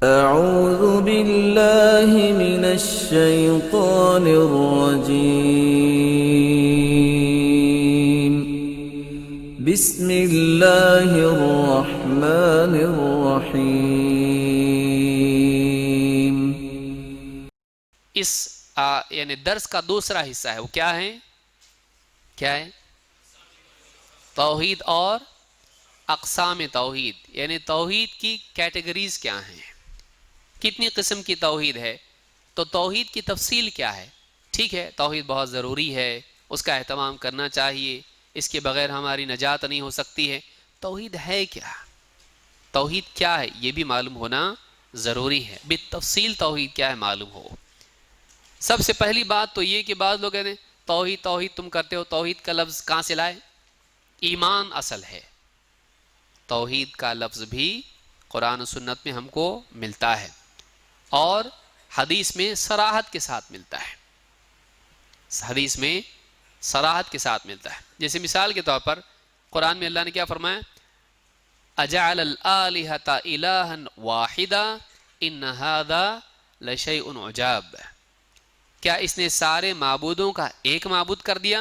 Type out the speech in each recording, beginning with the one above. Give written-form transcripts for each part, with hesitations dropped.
أعوذ بالله من الشيطان الرجيم. بسم الله الرحمن الرحيم. اس یعنی درس کا دوسرا حصہ ہے، وہ کیا ہے؟ توحید اور اقسام توحید، یعنی توحید کی کیٹیگریز کیا ہیں، کتنی قسم کی توحید ہے، تو توحید کی تفصیل کیا ہے۔ ٹھیک ہے، توحید بہت ضروری ہے، اس کا اہتمام کرنا چاہیے، اس کے بغیر ہماری نجات نہیں ہو سکتی ہے۔ توحید ہے کیا، توحید کیا ہے، یہ بھی معلوم ہونا ضروری ہے، بالتفصیل توحید کیا ہے معلوم ہو۔ سب سے پہلی بات تو یہ کہ بعض لوگ کہتے ہیں توحید توحید تم کرتے ہو، توحید کا لفظ کہاں سے لائے؟ ایمان اصل ہے، توحید کا لفظ بھی قرآن و سنت میں ہم کو ملتا ہے اور حدیث میں صراحت کے ساتھ ملتا ہے، حدیث میں صراحت کے ساتھ ملتا ہے۔ جیسے مثال کے طور پر قرآن میں اللہ نے کیا فرمایا؟ اجعل الآلہۃ الہا واحدا ان ھذا لشیء عجاب، کیا اس نے سارے معبودوں کا ایک معبود کر دیا؟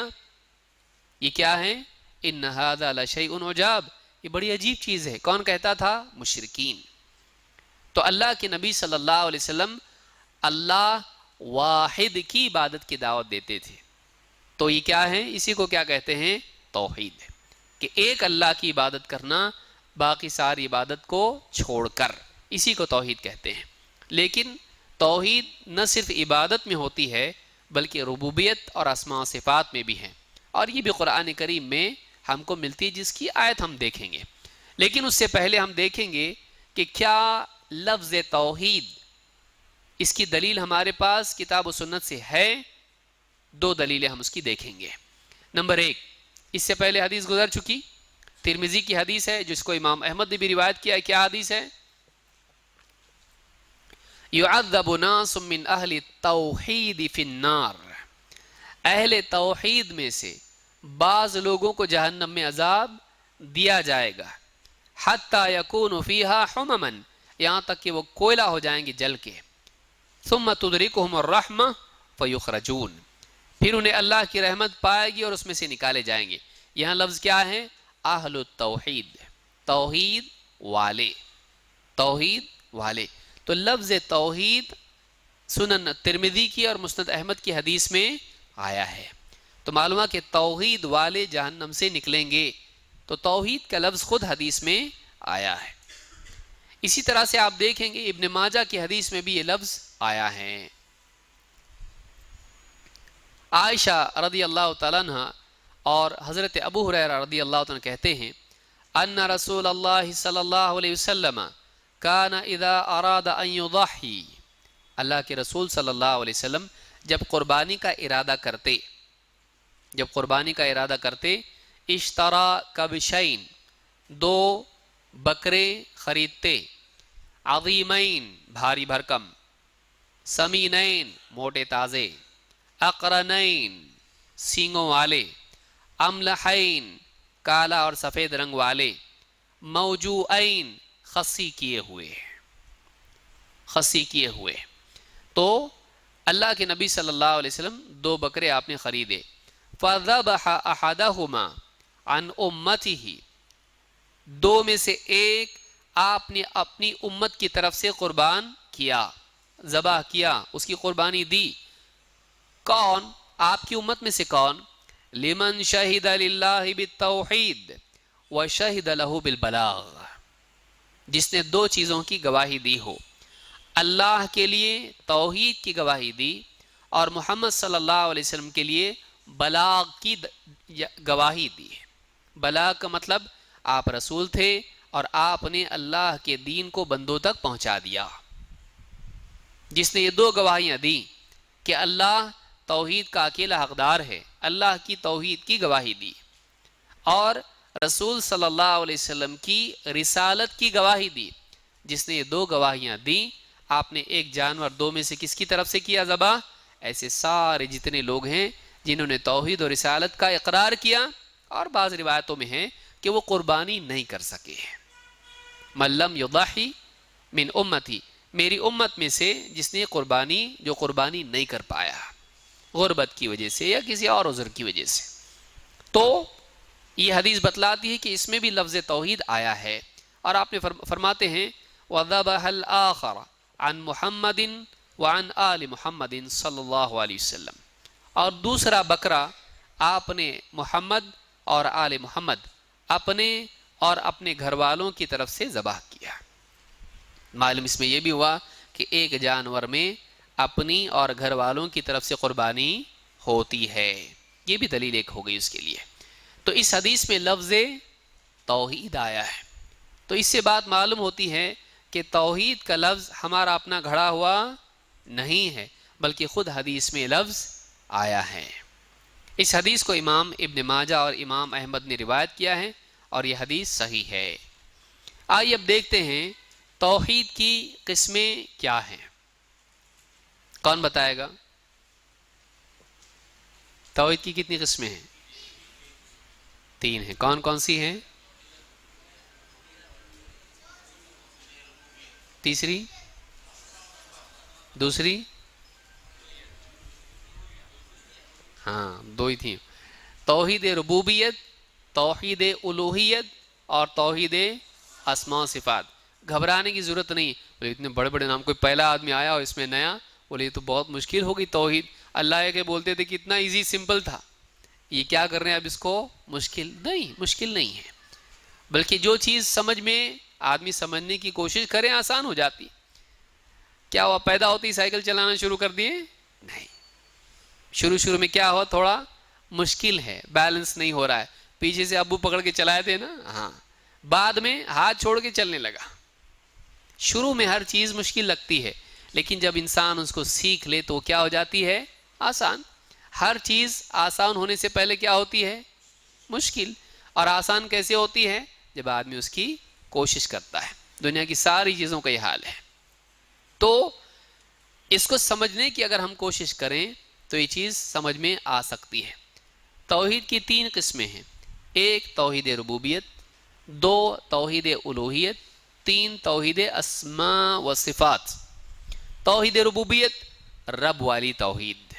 یہ کیا ہے؟ ان ھذا لشیء عجاب، یہ بڑی عجیب چیز ہے۔ کون کہتا تھا؟ مشرکین۔ تو اللہ کے نبی صلی اللہ علیہ وسلم اللہ واحد کی عبادت کی دعوت دیتے تھے، تو یہ کیا ہے؟ اسی کو کیا کہتے ہیں؟ توحید، کہ ایک اللہ کی عبادت کرنا باقی ساری عبادت کو چھوڑ کر، اسی کو توحید کہتے ہیں۔ لیکن توحید نہ صرف عبادت میں ہوتی ہے بلکہ ربوبیت اور اسماء و صفات میں بھی ہے، اور یہ بھی قرآن کریم میں ہم کو ملتی ہے، جس کی آیت ہم دیکھیں گے۔ لیکن اس سے پہلے ہم دیکھیں گے کہ کیا لفظ توحید، اس کی دلیل ہمارے پاس کتاب و سنت سے ہے؟ دو دلیلیں ہم اس کی دیکھیں گے۔ نمبر ایک، اس سے پہلے حدیث گزر چکی، ترمذی کی حدیث ہے جس کو امام احمد نے بھی روایت کیا ہے۔ کیا حدیث ہے؟ یعذب ناس من اہل التوحید فی النار، اہل توحید میں سے بعض لوگوں کو جہنم میں عذاب دیا جائے گا، حتی یکون فیہا حمما، یہاں تک کہ وہ کوئلہ ہو جائیں گے جل کے، ثم تدرکہم الرحمہ فیخرجون، پھر انہیں اللہ کی رحمت پائے گی اور اس میں سے نکالے جائیں گے۔ یہاں لفظ کیا ہے؟ اہل التوحید، توحید والے، توحید والے۔ تو لفظ توحید سنن ترمذی کی اور مسند احمد کی حدیث میں آیا ہے، تو معلوم ہے کہ توحید والے جہنم سے نکلیں گے، تو توحید کا لفظ خود حدیث میں آیا ہے۔ اسی طرح سے آپ دیکھیں گے ابن ماجہ کی حدیث میں بھی یہ لفظ آیا ہے۔ عائشہ رضی اللہ تعالیٰ عنہ اور حضرت ابو ہریرہ رضی اللہ تعالیٰ عنہ کہتے ہیں ان رسول اللہ صلی اللہ علیہ وسلم کان اذا اراد ان یضحی، اللہ کے رسول صلی اللہ علیہ وسلم جب قربانی کا ارادہ کرتے اشترا کبشین، دو بکرے خریدتے، عظیمین بھاری بھرکم، سمینین موٹے تازے، اقرنین سینگوں والے، املحین کالا اور سفید رنگ والے، موجوعین خصی کیے ہوئے۔ تو اللہ کے نبی صلی اللہ علیہ وسلم دو بکرے آپ نے خریدے، فذبح احدہما عن امتہ، دو میں سے ایک آپ نے اپنی امت کی طرف سے قربان کیا، ذبح کیا، اس کی قربانی دی۔ کون؟ آپ کی امت میں سے کون؟ لمن شہد للہ بالتوحید وشہد لہ بالبلاغ، جس نے دو چیزوں کی گواہی دی ہو، اللہ کے لیے توحید کی گواہی دی اور محمد صلی اللہ علیہ وسلم کے لیے بلاغ کی گواہی دی۔ بلاغ کا مطلب آپ رسول تھے اور آپ نے اللہ کے دین کو بندوں تک پہنچا دیا۔ جس نے یہ دو گواہیاں دی کہ اللہ توحید کا اکیلا حقدار ہے، اللہ کی توحید کی گواہی دی، اور رسول صلی اللہ علیہ وسلم کی رسالت کی گواہی دی، جس نے یہ دو گواہیاں دی، آپ نے ایک جانور دو میں سے کس کی طرف سے کیا ذبح؟ ایسے سارے جتنے لوگ ہیں جنہوں نے توحید اور رسالت کا اقرار کیا، اور بعض روایتوں میں ہے کہ وہ قربانی نہیں کر سکے۔ من لم یضحی من امتی، میری امت میں سے جس نے جو قربانی نہیں کر پایا غربت کی وجہ سے یا کسی اور عذر کی وجہ سے. تو یہ حدیث بتلاتی ہے کہ اس میں بھی لفظ توحید آیا ہے. اور آپ نے فرماتے ہیں وَذَبَحَ الْآخَرَ عَنْ مُحَمَّدٍ وَعَنْ آلِ مُحَمَّدٍ صلی اللہ علیہ وسلم، اور دوسرا بکرا آپ نے محمد اور آل محمد اپنے اور اپنے گھر والوں کی طرف سے ذبح کیا. معلوم اس میں یہ بھی ہوا کہ ایک جانور میں اپنی اور گھر والوں کی طرف سے قربانی ہوتی ہے. یہ بھی دلیل ایک ہو گئی اس کے لیے. تو اس حدیث میں لفظ توحید آیا ہے. تو اس سے بات معلوم ہوتی ہے کہ توحید کا لفظ ہمارا اپنا گھڑا ہوا نہیں ہے، بلکہ خود حدیث میں لفظ آیا ہے. اس حدیث کو امام ابن ماجہ اور امام احمد نے روایت کیا ہے اور یہ حدیث صحیح ہے. آئیے اب دیکھتے ہیں توحید کی قسمیں کیا ہیں. کون بتائے گا توحید کی کتنی قسمیں ہیں؟ 3 ہیں. کون کون سی ہیں؟ تیسری، دوسری، ہاں 2 ہی تھیں. توحید ربوبیت، توحید الوہیت اور توحید اسماء و صفات. گھبرانے کی ضرورت نہیں. بولے اتنے بڑے بڑے نام، کوئی پہلا آدمی آیا اور اس میں نیا، بولے یہ تو بہت مشکل ہو گئی توحید. اللہ کے بولتے تھے کہ اتنا ایزی سمپل تھا، یہ کیا کر رہے ہیں اب اس کو مشکل نہیں ہے. بلکہ جو چیز سمجھ میں آدمی سمجھنے کی کوشش کرے آسان ہو جاتی. کیا ہوا پیدا ہوتی سائیکل چلانا شروع کر دیے؟ نہیں. شروع میں کیا ہوا تھوڑا مشکل ہے، بیلنس نہیں ہو رہا ہے، پیچھے سے ابو پکڑ کے چلائے تھے نا، ہاں بعد میں ہاتھ چھوڑ کے چلنے لگا. شروع میں ہر چیز مشکل لگتی ہے، لیکن جب انسان اس کو سیکھ لے تو کیا ہو جاتی ہے؟ آسان. ہر چیز آسان ہونے سے پہلے کیا ہوتی ہے؟ مشکل. اور آسان کیسے ہوتی ہے؟ جب آدمی اس کی کوشش کرتا ہے. دنیا کی ساری چیزوں کا یہ حال ہے. تو اس کو سمجھنے کی اگر ہم کوشش کریں تو یہ چیز سمجھ میں آ سکتی ہے. توحید کی 3 قسمیں ہیں. 1 توحید ربوبیت، 2 توحید الوہیت، 3 توحید اسماء و صفات. توحید ربوبیت رب والی توحید،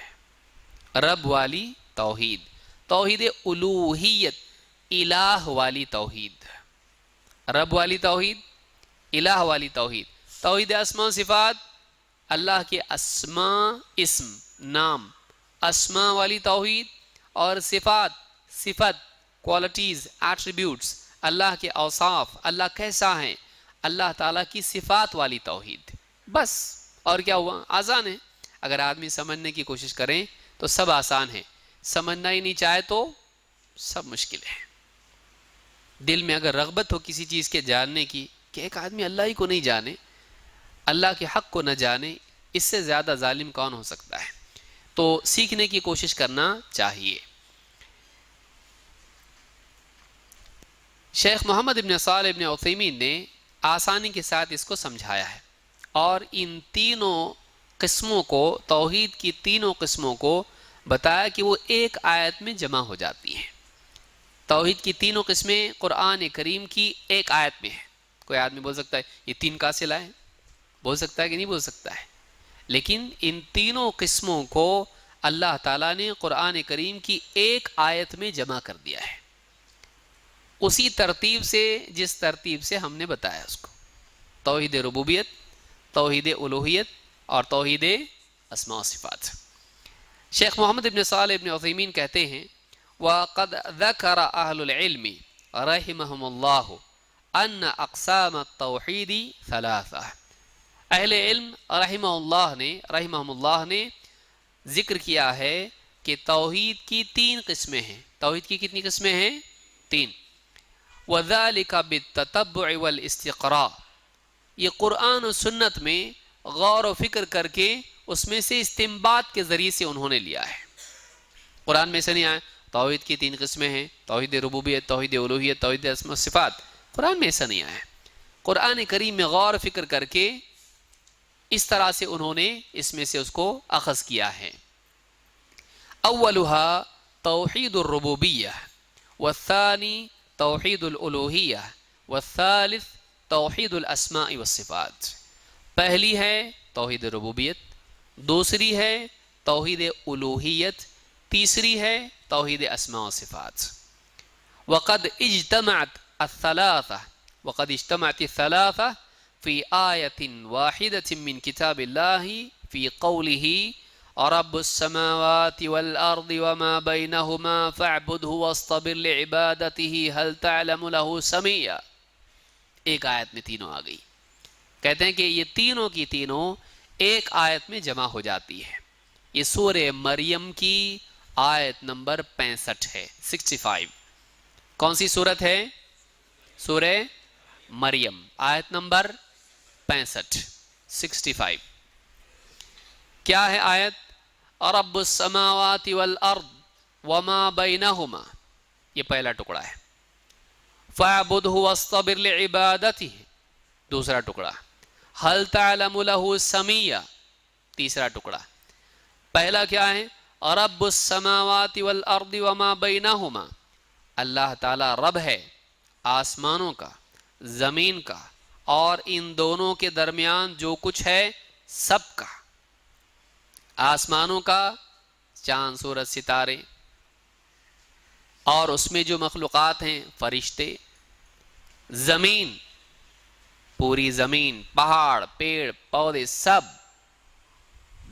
رب والی توحید. توحید الوہیت الہ والی توحید، رب والی توحید، الہ والی توحید. توحید اسماء و صفات اللہ کے اسماء، اسم نام، اسماء والی توحید. اور صفات، صفت، کوالٹیز، ایٹریبیوٹس، اللہ کے اوصاف، اللہ کیسا ہے، اللہ تعالیٰ کی صفات والی توحید. بس اور کیا ہوا؟ آسان ہے. اگر آدمی سمجھنے کی کوشش کریں تو سب آسان ہے، سمجھنا ہی نہیں چاہے تو سب مشکل ہے. دل میں اگر رغبت ہو کسی چیز کے جاننے کی، کہ ایک آدمی اللہ ہی کو نہیں جانے، اللہ کے حق کو نہ جانے، اس سے زیادہ ظالم کون ہو سکتا ہے؟ تو سیکھنے کی کوشش کرنا چاہیے. شیخ محمد ابن صالح ابن عثیمین نے آسانی کے ساتھ اس کو سمجھایا ہے، اور ان تینوں قسموں کو، توحید کی تینوں قسموں کو بتایا کہ وہ ایک آیت میں جمع ہو جاتی ہیں. توحید کی تینوں قسمیں قرآن کریم کی ایک آیت میں ہیں. کوئی آدمی بول سکتا ہے یہ 3 کہاں سے لائے؟ بول سکتا ہے کہ نہیں بول سکتا ہے. لیکن ان تینوں قسموں کو اللہ تعالیٰ نے قرآن کریم کی ایک آیت میں جمع کر دیا ہے، اسی ترتیب سے جس ترتیب سے ہم نے بتایا اس کو. توحید ربوبیت، توحید الوہیت اور توحید اسماء و صفات. شیخ محمد ابن صالح ابن عثیمین کہتے ہیں وَقَدْ ذَكَرَ أَهْلُ الْعِلْمِ رَحِمَهُمُ اللَّهُ أَنَّ أَقْسَامَ التَّوْحِيدِ ثَلَاثَةٌ. اہل علم رحمہم اللہ نے ذکر کیا ہے کہ توحید کی 3 قسمیں ہیں. توحید کی کتنی قسمیں ہیں؟ 3. وَذَلِكَ بِالتَّتَبُّعِ وَالْإِسْتِقْرَاءِ. یہ قرآن و سنت میں غور و فکر کر کے اس میں سے استنباط کے ذریعے سے انہوں نے لیا ہے. قرآن میں سے نہیں آیا توحید کی 3 قسمیں ہیں، توحید ربوبیت، توحید الوہیت، توحید اسماء و صفات. قرآن میں ایسا نہیں آیا. قرآن کریم میں غور و فکر کر کے اس طرح سے انہوں نے اس میں سے اس کو اخذ کیا ہے. اولها توحید الربوبیہ، والثانی توحید الالوہیہ، والثالث توحید الاسماء والصفات. پہلی ہے توحید ربوبیت، دوسری ہے توحید الوہیت، تیسری ہے توحید اسماء و صفات۔ وقد اجتمعت الثلاثة في آية واحدة من كتاب الله في قوله رب السماوات والأرض وما بينهما فاعبده واصطبر لعبادته هل تعلم له سميا۔ ایک آیت میں تینوں آ گئی۔ کہتے ہیں کہ یہ تینوں کی تینوں ایک آیت میں جمع ہو جاتی ہے۔ یہ سورہ مریم کی آیت نمبر 65 ہے، 65۔ کون سی صورت ہے؟ سورہ مریم، آیت نمبر 65، 65۔ کیا ہے آیت؟ رب السماوات والارض وما بینہما، یہ پہلا ٹکڑا ہے۔ فاعبدہ واصطبر لعبادتہ، دوسرا ٹکڑا۔ هل تعلم له سمیا، تیسرا ٹکڑا۔ پہلا کیا ہے؟ رب السماوات والارض وما بینہما، اللہ تعالی رب ہے آسمانوں کا، زمین کا، اور ان دونوں کے درمیان جو کچھ ہے سب کا۔ آسمانوں کا چاند سورج ستارے، اور اس میں جو مخلوقات ہیں فرشتے، زمین، پوری زمین، پہاڑ، پیڑ پودے، سب،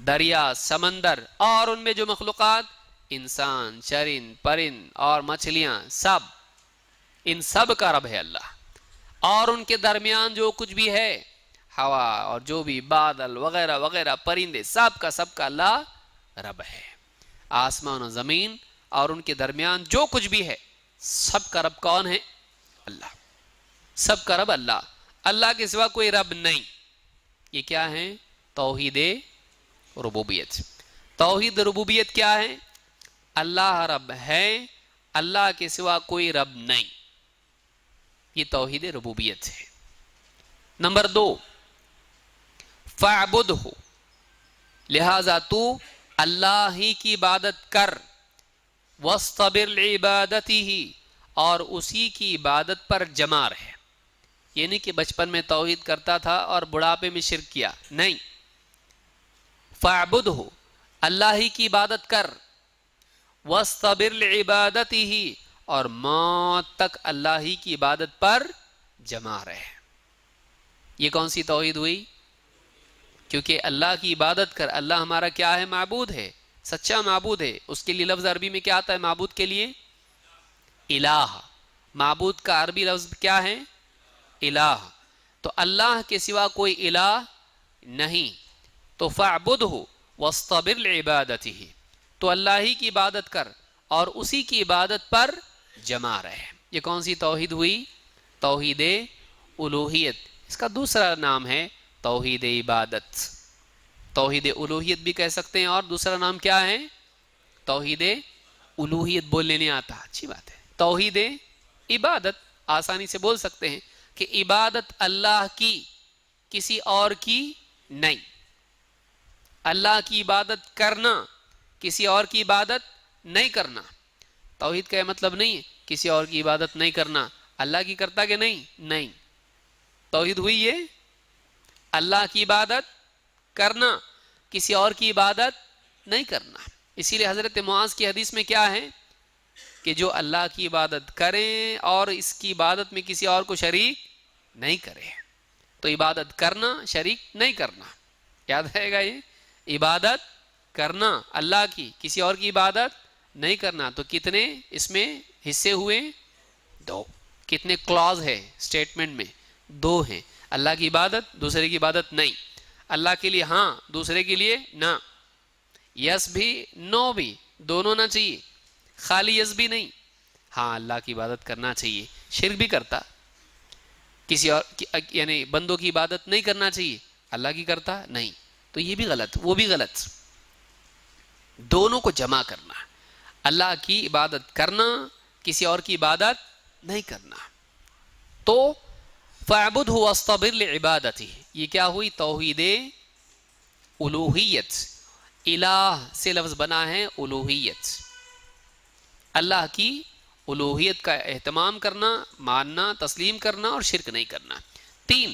دریا، سمندر، اور ان میں جو مخلوقات، انسان، چرند، پرند اور مچھلیاں، سب، ان سب کا رب ہے اللہ۔ اور ان کے درمیان جو کچھ بھی ہے، ہوا اور جو بھی بادل وغیرہ وغیرہ، پرندے، سب کا اللہ رب ہے۔ آسمان و زمین اور ان کے درمیان جو کچھ بھی ہے سب کا رب کون ہے؟ اللہ۔ سب کا رب اللہ، اللہ کے سوا کوئی رب نہیں۔ یہ کیا ہے؟ توحید ربوبیت۔ توحید ربوبیت کیا ہے؟ اللہ رب ہے، اللہ کے سوا کوئی رب نہیں، یہ توحید ربوبیت ہے۔ نمبر 2، فاعبدہ، لہذا تو اللہ ہی کی عبادت کر، واصطبر لعبادتہ، اور اسی کی عبادت پر جمع رہے۔ یہ نہیں کہ بچپن میں توحید کرتا تھا اور بڑھاپے میں شرک کیا، نہیں۔ فاعبدہ، اللہ ہی کی عبادت کر، واصطبر لعبادتہ، اور موت تک اللہ ہی کی عبادت پر جمع رہے۔ یہ کون سی توحید ہوئی؟ کیونکہ اللہ کی عبادت کر، اللہ ہمارا کیا ہے؟ معبود ہے، سچا معبود ہے۔ اس کے لیے لفظ عربی میں کیا آتا ہے معبود کے لیے؟ الہ۔ معبود کا عربی لفظ کیا ہے؟ الہ۔ تو اللہ کے سوا کوئی الہ نہیں، تو فاعبدہ واصطبر لعبادتہ، تو اللہ ہی کی عبادت کر اور اسی کی عبادت پر جمع رہے۔ یہ کون سی توحید ہوئی؟ توحید الوہیت۔ اس کا دوسرا نام ہے توحید عبادت۔ توحید الوہیت بھی کہہ سکتے ہیں، اور دوسرا نام کیا ہے؟ توحید الوہیت بولنے نہیں آتا، اچھی بات ہے۔ توحید عبادت آسانی سے بول سکتے ہیں کہ عبادت اللہ کی، کسی اور کی نہیں۔ اللہ کی عبادت کرنا، کسی اور کی عبادت نہیں کرنا۔ توحید کا یہ مطلب نہیں ہے کسی اور کی عبادت نہیں کرنا، اللہ کی کرتا کہ نہیں؟ نہیں۔ توحید ہوئی یہ اللہ کی عبادت کرنا، کسی اور کی عبادت نہیں کرنا۔ اسی لیے حضرت معاذ کی حدیث میں کیا ہے کہ جو اللہ کی عبادت کریں اور اس کی عبادت میں کسی اور کو شریک نہیں کرے۔ تو عبادت کرنا، شریک نہیں کرنا، یاد رہے گا یہ، عبادت کرنا اللہ کی، کسی اور کی عبادت نہیں کرنا۔ تو کتنے اس میں حصے ہوئے؟ 2۔ کتنے کلاز ہے اسٹیٹمنٹ میں؟ 2 ہیں۔ اللہ کی عبادت، دوسرے کی عبادت نہیں۔ اللہ کے لیے ہاں، دوسرے کے لیے نہ۔ یس بھی نو بھی، دونوں نہ چاہیے، خالی یس بھی نہیں۔ ہاں اللہ کی عبادت کرنا چاہیے، شرک بھی کرتا، کسی اور یعنی بندوں کی عبادت نہیں کرنا چاہیے، اللہ کی کرتا نہیں، تو یہ بھی غلط، وہ بھی غلط۔ دونوں کو جمع کرنا، اللہ کی عبادت کرنا، کسی اور کی عبادت نہیں کرنا۔ تو فاعبدہ واصطبر لعبادتہ، یہ کیا ہوئی؟ توحید الوہیت۔ الہ سے لفظ بنا ہے الوہیت، اللہ کی الوہیت کا اہتمام کرنا، ماننا، تسلیم کرنا اور شرک نہیں کرنا۔ 3،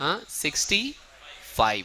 65।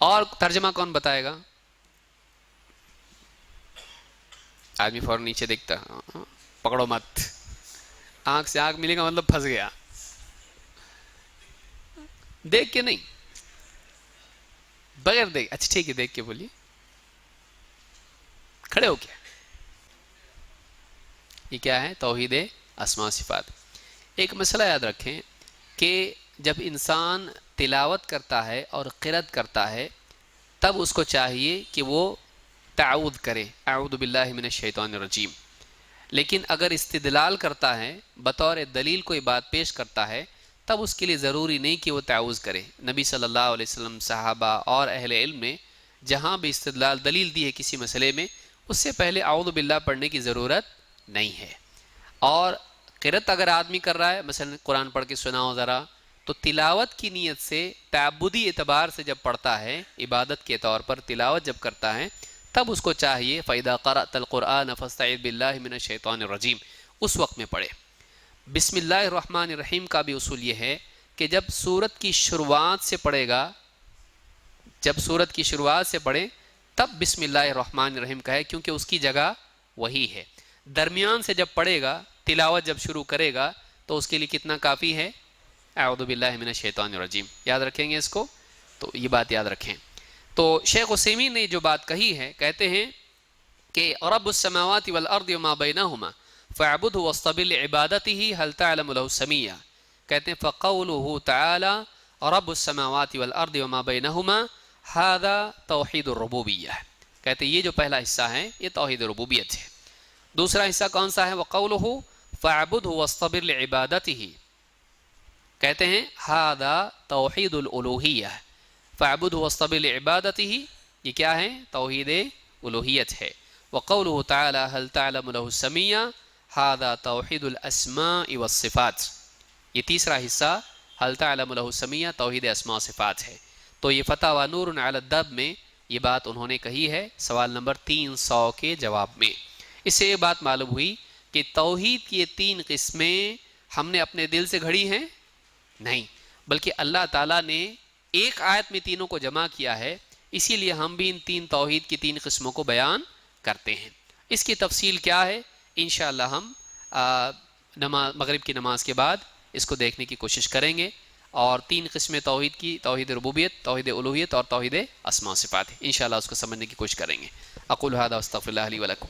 اور ترجمہ کون بتائے گا؟ آدمی فوراً نیچے دیکھتا، پکڑو مت، آنکھ سے آنکھ ملے گا مطلب پھنس گیا، دیکھ کے نہیں، بغیر دیکھ، اچھا ٹھیک ہے دیکھ کے بولیے، کھڑے ہو کے۔ یہ کیا ہے؟ توحید اسماء و صفات۔ ایک مسئلہ یاد رکھیں کہ جب انسان تلاوت کرتا ہے اور قرأت کرتا ہے تب اس کو چاہیے کہ وہ تعوذ کرے، اعوذ باللہ من الشیطان الرجیم، لیکن اگر استدلال کرتا ہے، بطور دلیل کوئی بات پیش کرتا ہے، تب اس کے لیے ضروری نہیں کہ وہ تعوذ کرے۔ نبی صلی اللہ علیہ وسلم، صحابہ اور اہل علم نے جہاں بھی استدلال دلیل دی ہے کسی مسئلے میں، اس سے پہلے اعوذ باللہ پڑھنے کی ضرورت نہیں ہے۔ اور قرأت اگر آدمی کر رہا ہے، مثلا قرآن پڑھ کے سناؤ ذرا، تو تلاوت کی نیت سے، تعبدی اعتبار سے جب پڑھتا ہے، عبادت کے طور پر تلاوت جب کرتا ہے، تب اس کو چاہیے فَإِذَا قَرَأْتَ الْقُرْآنَ فَاسْتَعِذْ بِاللَّهِ مِنَ الشَّيْطَانِ الرَّجِيمِ، اس وقت میں پڑھے۔ بسم اللہ الرحمن الرحیم کا بھی اصول یہ ہے کہ جب سورت کی شروعات سے پڑھے گا، جب سورت کی شروعات سے پڑھے تب بسم اللہ الرحمن الرحیم کہے، کیونکہ اس کی جگہ وہی ہے۔ درمیان سے جب پڑھے گا، تلاوت جب شروع کرے گا، تو اس کے لیے کتنا کافی ہے؟ اعوذ باللہ من الشیطان الرجیم۔ یاد رکھیں گے اس کو، تو یہ بات یاد رکھیں۔ تو شیخ عثیمین نے جو بات کہی ہے، کہتے ہیں کہ رب السماوات والارض وما بینہما فاعبدہ واصطبر لعبادتہ هل تعلم له سمیہ، کہتے ہیں فقولہ تعالی رب السماوات والارض وما بینہما ھذا توحید الربوبیہ، کہتے ہیں یہ جو پہلا حصہ ہے یہ توحید ربوبیت ہے۔ دوسرا حصہ کون سا ہے؟ وقولہ فاعبدہ واصطبر لعبادتہ، کہتے ہیں ھذا توحید الالوہیہ، فاعبدہ واصطبر لعبادتہ یہ کیا ہے؟ توحید الوہیت ہے۔ وقولہ تعالی هل تعلم له سمیہ ھذا توحید الاسماء والصفات، یہ تیسرا حصہ هل تعلم له سمیہ توحید اسماء و صفات ہے۔ تو یہ فتاوی نور علی الدرب میں یہ بات انہوں نے کہی ہے، سوال نمبر 300 کے جواب میں۔ اس سے یہ بات معلوم ہوئی کہ توحید کی یہ تین قسمیں ہم نے اپنے دل سے گھڑی ہیں نہیں، بلکہ اللہ تعالیٰ نے ایک آیت میں تینوں کو جمع کیا ہے، اسی لیے ہم بھی ان تین توحید کی تین قسموں کو بیان کرتے ہیں۔ اس کی تفصیل کیا ہے انشاءاللہ ہم مغرب کی نماز کے بعد اس کو دیکھنے کی کوشش کریں گے، اور تین قسمیں توحید کی، توحید ربوبیت، توحید الوہیت اور توحید اسماء و صفات، انشاءاللہ اس کو سمجھنے کی کوشش کریں گے۔ اقول ھذا واستغفر اللہ لی ولکم۔